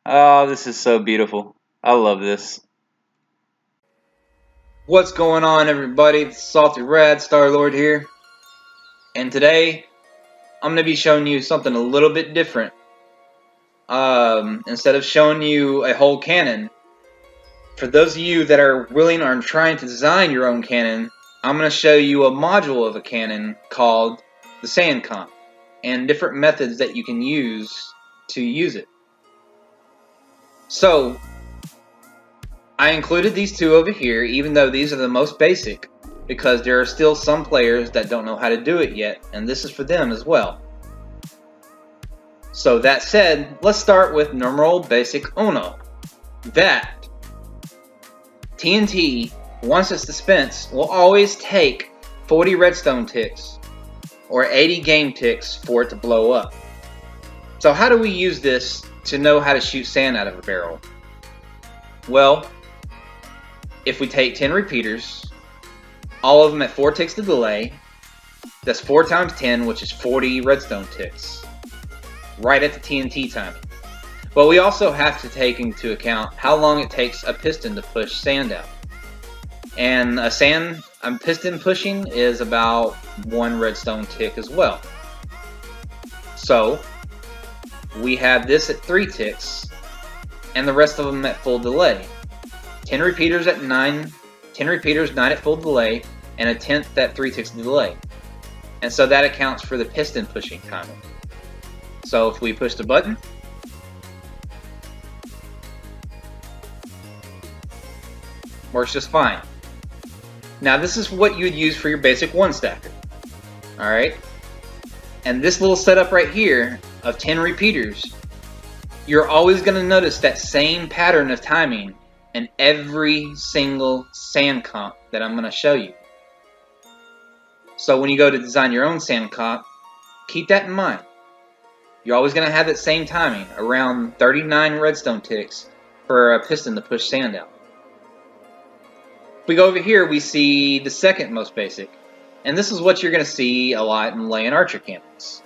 Oh, this is so beautiful. I love this. What's going on, everybody? It's Salty Rad Star-Lord here. And today, I'm going to be showing you something a little bit different. Instead of showing you a whole cannon, for those of you that are willing or trying to design your own cannon, I'm going to show you a module of a cannon called the sand comp, and different methods that you can use to use it. So, I included these two over here, even though these are the most basic, because there are still some players that don't know how to do it yet, and this is for them as well. So that said, let's start with normal basic uno. That TNT, once it's dispensed, will always take 40 redstone ticks or 80 game ticks for it to blow up. So how do we use this to know how to shoot sand out of a barrel? Well, if we take 10 repeaters, all of them at 4 ticks to delay, that's 4 times 10, which is 40 redstone ticks, right at the TNT timing. But we also have to take into account how long it takes a piston to push sand out. And a piston pushing is about 1 redstone tick as well. So we have this at 3 ticks, and the rest of them at full delay. 10 repeaters at 9, 10 repeaters, 9 at full delay, and a 10th at 3 ticks delay. And so that accounts for the piston pushing timing. So if we push the button, works just fine. Now this is what you would use for your basic one stacker. Alright? And this little setup right here of 10 repeaters, you're always going to notice that same pattern of timing in every single sand comp that I'm going to show you. So when you go to design your own sand comp, keep that in mind. You're always going to have that same timing, around 39 redstone ticks for a piston to push sand out. If we go over here, we see the second most basic. And this is what you're going to see a lot in laying archer cannons.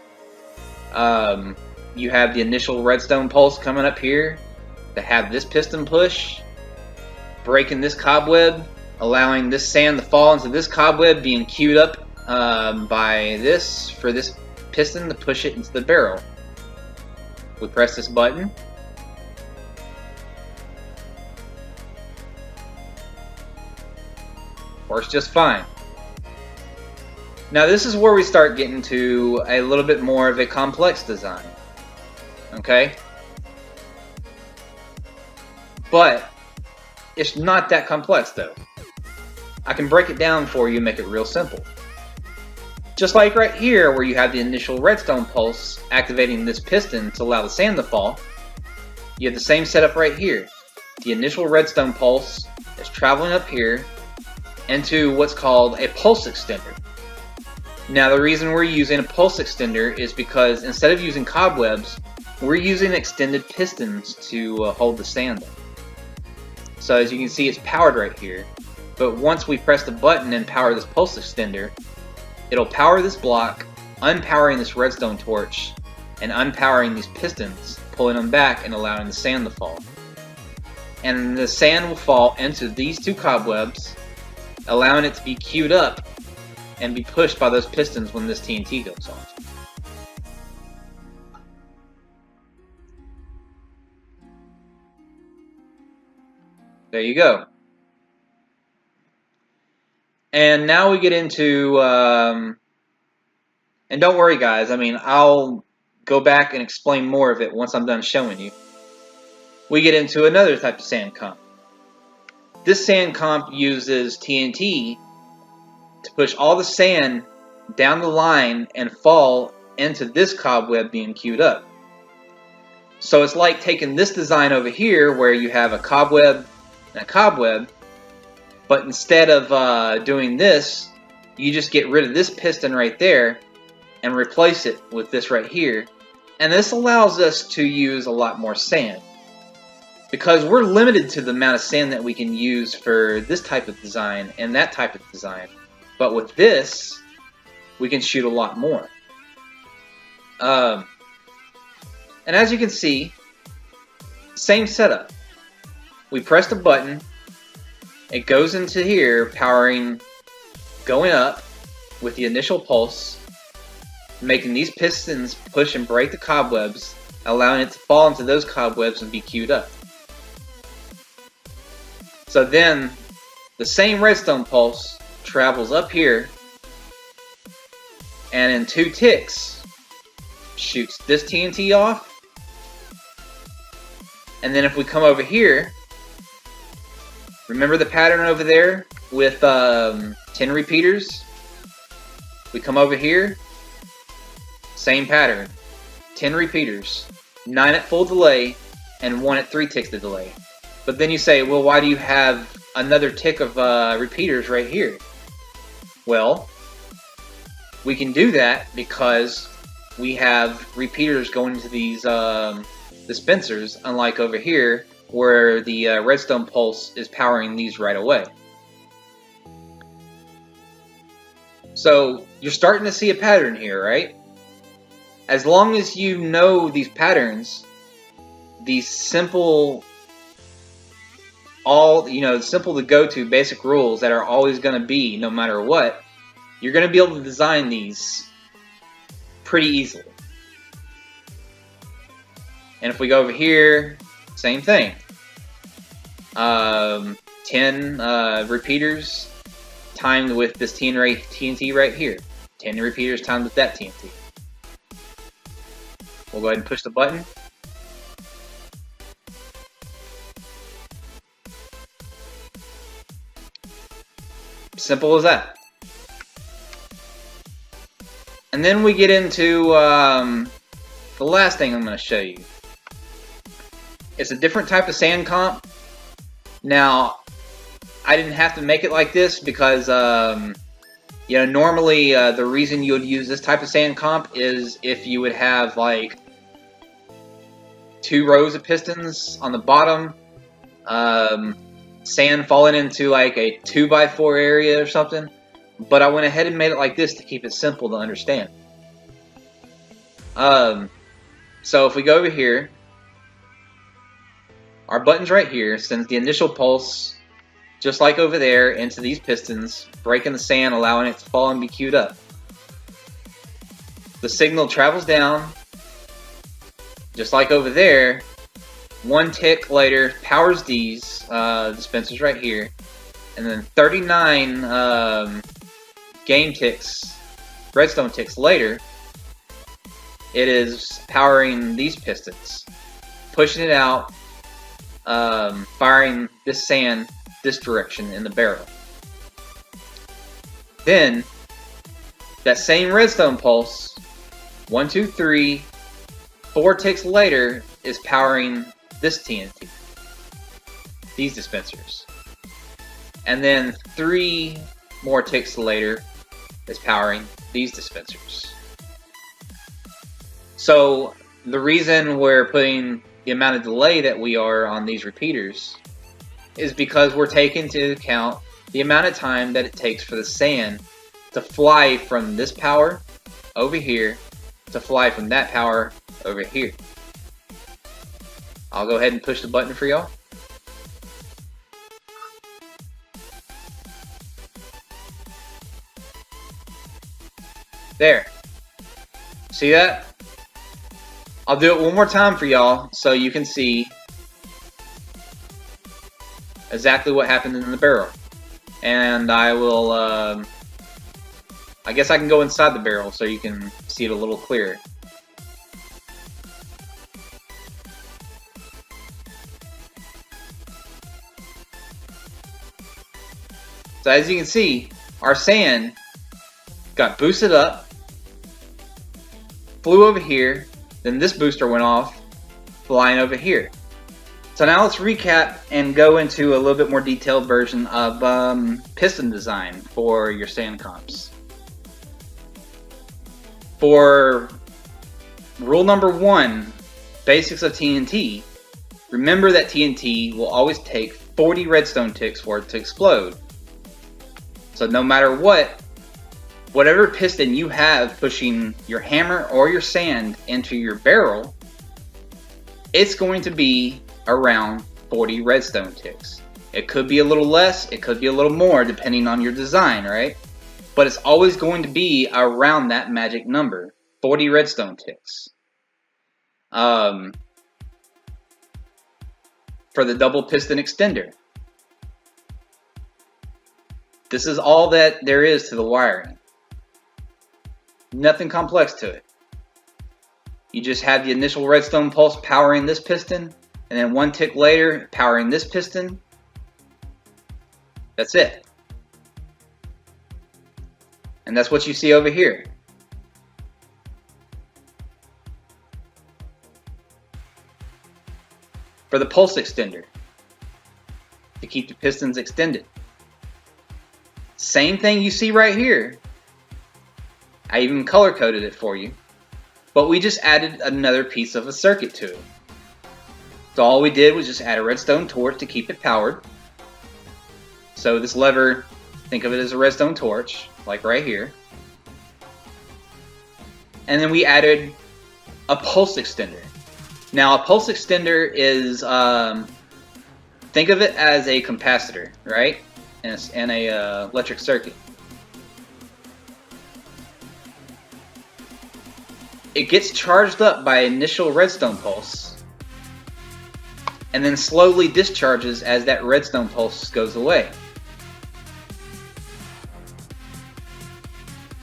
You have the initial redstone pulse coming up here that have this piston push, breaking this cobweb, allowing this sand to fall into this cobweb, being queued up by this for this piston to push it into the barrel. We press this button. Works just fine. Now this is where we start getting to a little bit more of a complex design. Okay? But it's not that complex though. I can break it down for you and make it real simple. Just like right here where you have the initial redstone pulse activating this piston to allow the sand to fall, you have the same setup right here. The initial redstone pulse is traveling up here into what's called a pulse extender. Now the reason we're using a pulse extender is because instead of using cobwebs, we're using extended pistons to hold the sand up. So as you can see, it's powered right here. But once we press the button and power this pulse extender, it'll power this block, unpowering this redstone torch, and unpowering these pistons, pulling them back and allowing the sand to fall. And the sand will fall into these two cobwebs, allowing it to be queued up and be pushed by those pistons when this TNT goes off. There you go. And now we get into, and don't worry guys, I mean, I'll go back and explain more of it once I'm done showing you. We get into another type of sand comp. This sand comp uses TNT to push all the sand down the line and fall into this cobweb being queued up. So it's like taking this design over here where you have a cobweb and a cobweb, but instead of doing this, you just get rid of this piston right there and replace it with this right here. And this allows us to use a lot more sand, because we're limited to the amount of sand that we can use for this type of design and that type of design. But with this, we can shoot a lot more. And as you can see, Same setup. We press the button, it goes into here, powering, going up with the initial pulse, making these pistons push and break the cobwebs, allowing it to fall into those cobwebs and be queued up. So then, the same redstone pulse travels up here, and in 2 ticks, shoots this TNT off. And then if we come over here, remember the pattern over there with 10 repeaters? We come over here, same pattern. 10 repeaters, 9 at full delay, and 1 at 3 ticks of delay. But then you say, well, why do you have another tick of repeaters right here? Well, we can do that because we have repeaters going into these dispensers, unlike over here, where the redstone pulse is powering these right away. So you're starting to see a pattern here, right? As long as you know these patterns, these simple, simple to go to basic rules that are always going to be no matter what, you're going to be able to design these pretty easily. And if we go over here, same thing. 10 repeaters timed with this TNT right here. 10 repeaters timed with that TNT. We'll go ahead and push the button. Simple as that. And then we get into the last thing I'm going to show you. It's a different type of sand comp. Now, I didn't have to make it like this because, normally the reason you would use this type of sand comp is if you would have like 2 rows of pistons on the bottom, sand falling into like a 2x4 area or something. But I went ahead and made it like this to keep it simple to understand. So if we go over here, our button's right here, sends the initial pulse, just like over there, into these pistons, breaking the sand, allowing it to fall and be queued up. The signal travels down, just like over there. 1 tick later, powers these dispensers right here, and then 39 game ticks, redstone ticks later, it is powering these pistons, pushing it out, firing this sand this direction in the barrel. Then, that same redstone pulse, 1, 2, 3, 4 ticks later, is powering this TNT, these dispensers. And then 3 more ticks later is powering these dispensers. So the reason we're putting the amount of delay that we are on these repeaters is because we're taking into account the amount of time that it takes for the sand to fly from this power over here to fly from that power over here. I'll go ahead and push the button for y'all. There. See that? I'll do it one more time for y'all so you can see exactly what happened in the barrel. And I will, I guess I can go inside the barrel so you can see it a little clearer. So as you can see, our sand got boosted up, flew over here, then this booster went off, flying over here. So now let's recap and go into a little bit more detailed version of piston design for your sand comps. For rule number 1, basics of TNT, remember that TNT will always take 40 redstone ticks for it to explode. So no matter what, whatever piston you have pushing your hammer or your sand into your barrel, it's going to be around 40 redstone ticks. It could be a little less, it could be a little more, depending on your design, right? But it's always going to be around that magic number, 40 redstone ticks. For the double piston extender, this is all that there is to the wiring. Nothing complex to it. You just have the initial redstone pulse powering this piston, and then 1 tick later powering this piston. That's it. And that's what you see over here. For the pulse extender, to keep the pistons extended. Same thing you see right here. I even color coded it for you. But we just added another piece of a circuit to it. So all we did was just add a redstone torch to keep it powered. So this lever, think of it as a redstone torch, like right here. And then we added a pulse extender. Now a pulse extender is, think of it as a capacitor, right? And a electric circuit. It gets charged up by initial redstone pulse, and then slowly discharges as that redstone pulse goes away.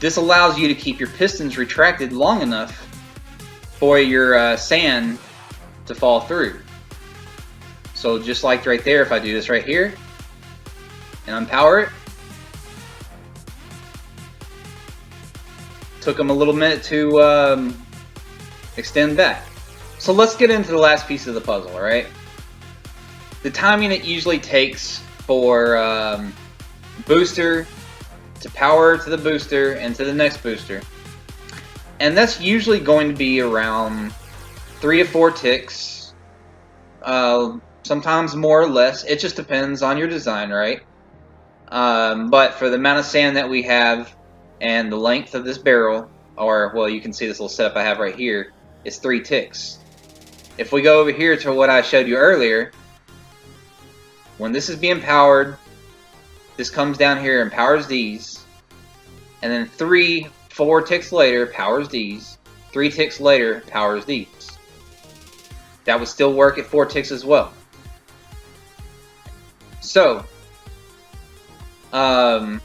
This allows you to keep your pistons retracted long enough for your sand to fall through. So just like right there, if I do this right here and unpower it, took them a little minute to extend back. So let's get into the last piece of the puzzle, alright? The timing it usually takes for booster to power to the booster and to the next booster. And that's usually going to be around 3 to 4 ticks. Sometimes more or less. It just depends on your design, right? But for the amount of sand that we have and the length of this barrel, or well, you can see this little setup I have right here, is 3 ticks. If we go over here to what I showed you earlier, when this is being powered, this comes down here and powers these, and then 3, 4 ticks later powers these, 3 ticks later powers these. That would still work at 4 ticks as well. So, does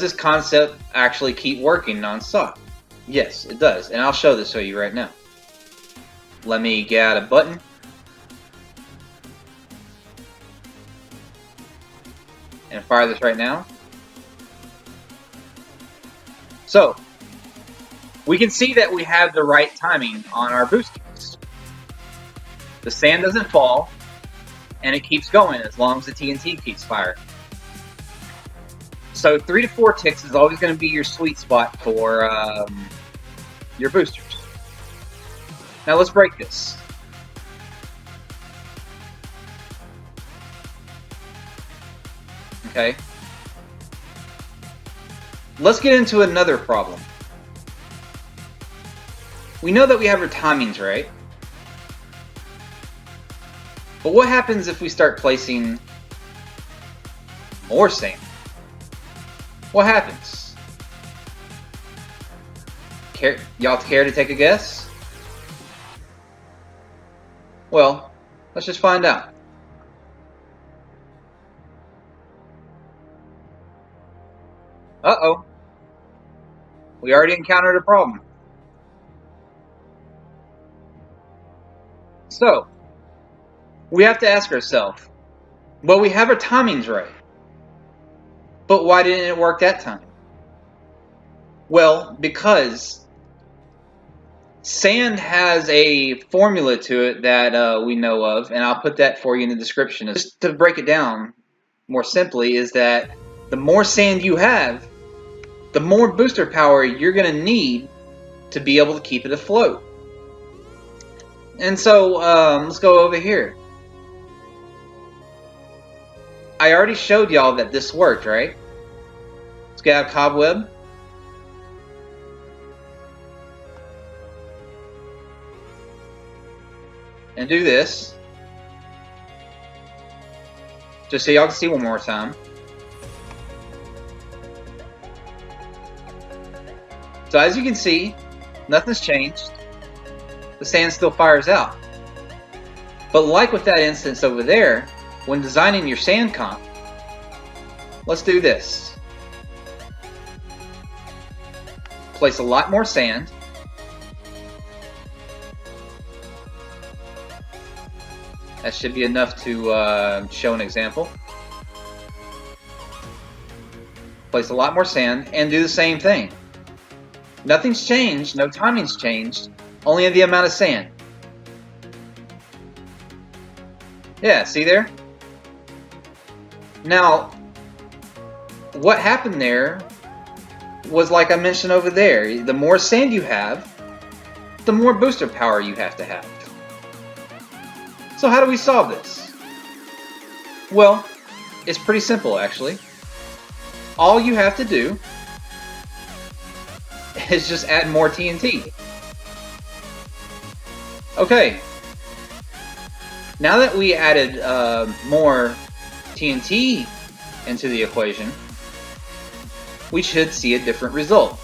this concept actually keep working non-stop? Yes, it does, and I'll show this to you right now. Let me get out a button. And fire this right now. So, we can see that we have the right timing on our boosters. The sand doesn't fall, and it keeps going as long as the TNT keeps firing. So 3 to 4 ticks is always going to be your sweet spot for your boosters. Now let's break this. Okay. Let's get into another problem. We know that we have our timings right. But what happens if we start placing more sand? What happens? Y'all care to take a guess? Well, let's just find out. Uh-oh. We already encountered a problem. So, we have to ask ourselves, well, we have our timings right, but why didn't it work that time? Well, because sand has a formula to it that we know of, and I'll put that for you in the description. Just to break it down more simply, is that the more sand you have, the more booster power you're going to need to be able to keep it afloat. And so, let's go over here. I already showed y'all that this worked, right? Let's get out cobweb. and do this. Just so y'all can see one more time. So as you can see, nothing's changed. The sand still fires out. But like with that instance over there, when designing your sand comp, let's do this. Place a lot more sand. That should be enough to show an example. Place a lot more sand and do the same thing. Nothing's changed, no timing's changed, only the amount of sand. Yeah, see there? Now, what happened there was like I mentioned over there. The more sand you have, the more booster power you have to have. So how do we solve this? Well, it's pretty simple actually. All you have to do is just add more TNT. Okay. Now that we added more TNT into the equation, we should see a different result.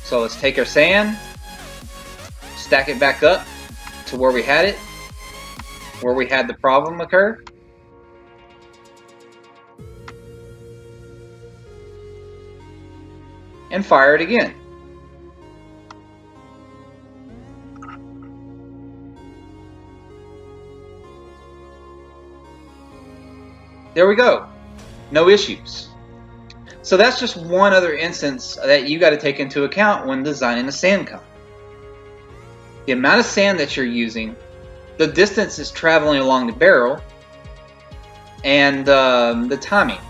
So let's take our sand, stack it back up to where we had it, where we had the problem occur. And fire it again. There we go. No issues. So that's just one other instance that you got to take into account when designing a sand comp. The amount of sand that you're using, the distance it's traveling along the barrel, and the timing.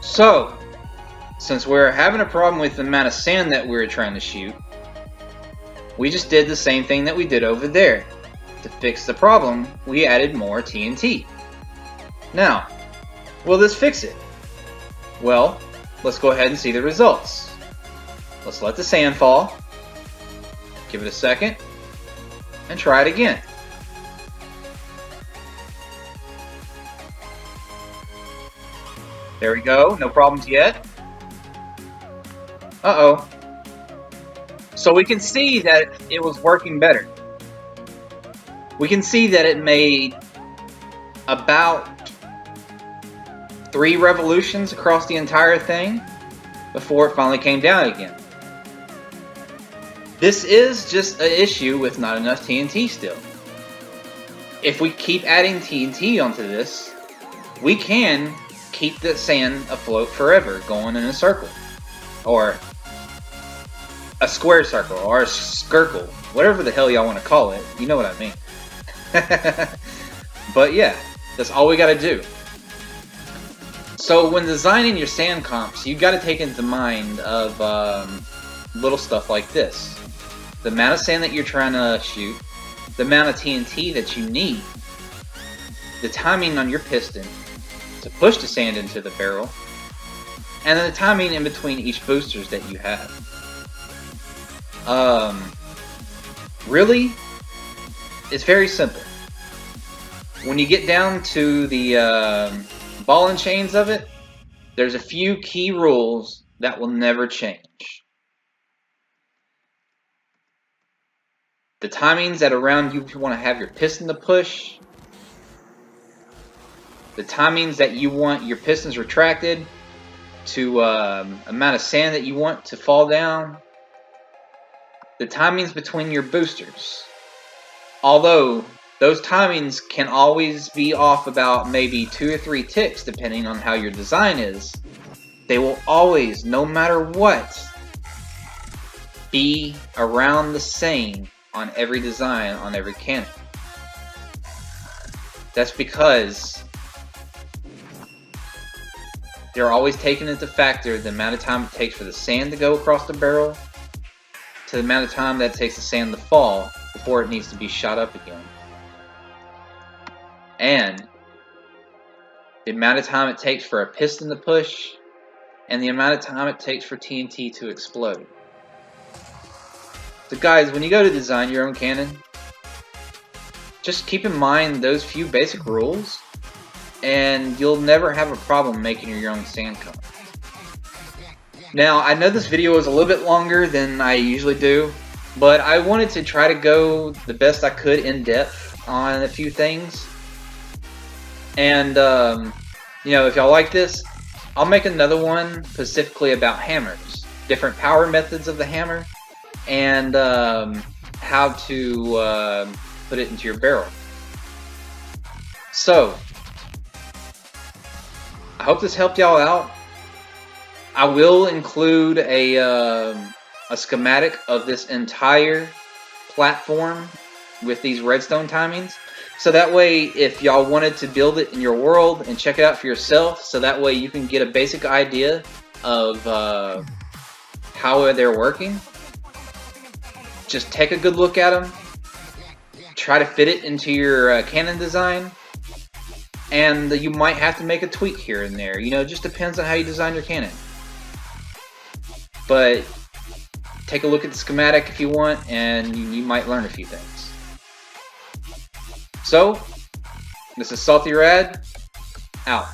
So, since we're having a problem with the amount of sand that we're trying to shoot, we just did the same thing that we did over there. To fix the problem, we added more TNT. Now, will this fix it? Well, let's go ahead and see the results. Let's let the sand fall, give it a second, and try it again. There we go, no problems yet. Uh-oh. So we can see that it was working better. We can see that it made about 3 revolutions across the entire thing before it finally came down again. This is just an issue with not enough TNT still. If we keep adding TNT onto this, we can keep the sand afloat forever, going in a circle. Or a square circle, or a skirkle, whatever the hell y'all want to call it. You know what I mean. But yeah, that's all we got to do. So when designing your sand comps, you got to take into mind of little stuff like this: the amount of sand that you're trying to shoot, the amount of TNT that you need, the timing on your piston to push the sand into the barrel, and then the timing in between each boosters that you have. Really, it's very simple. When you get down to the ball and chains of it, there's a few key rules that will never change. The timings that around you want to have your piston to push, the timings that you want your pistons retracted to amount of sand that you want to fall down, the timings between your boosters. Although those timings can always be off about maybe 2 or 3 ticks depending on how your design is, they will always, no matter what, be around the same on every design, on every cannon. That's because they're always taking into factor the amount of time it takes for the sand to go across the barrel to the amount of time that it takes the sand to fall before it needs to be shot up again. And the amount of time it takes for a piston to push and the amount of time it takes for TNT to explode. So guys, when you go to design your own cannon, just keep in mind those few basic rules, and you'll never have a problem making your own sand cone. Now, I know this video is a little bit longer than I usually do, but I wanted to try to go the best I could in depth on a few things. And, you know, if y'all like this, I'll make another one specifically about hammers, different power methods of the hammer, and how to put it into your barrel. So, I hope this helped y'all out. I will include a schematic of this entire platform with these redstone timings. So that way, if y'all wanted to build it in your world and check it out for yourself, so that way you can get a basic idea of how they're working, just take a good look at them, try to fit it into your cannon design, and you might have to make a tweak here and there. You know, it just depends on how you design your cannon. But take a look at the schematic if you want, and you might learn a few things. So, this is Salty Rad, out.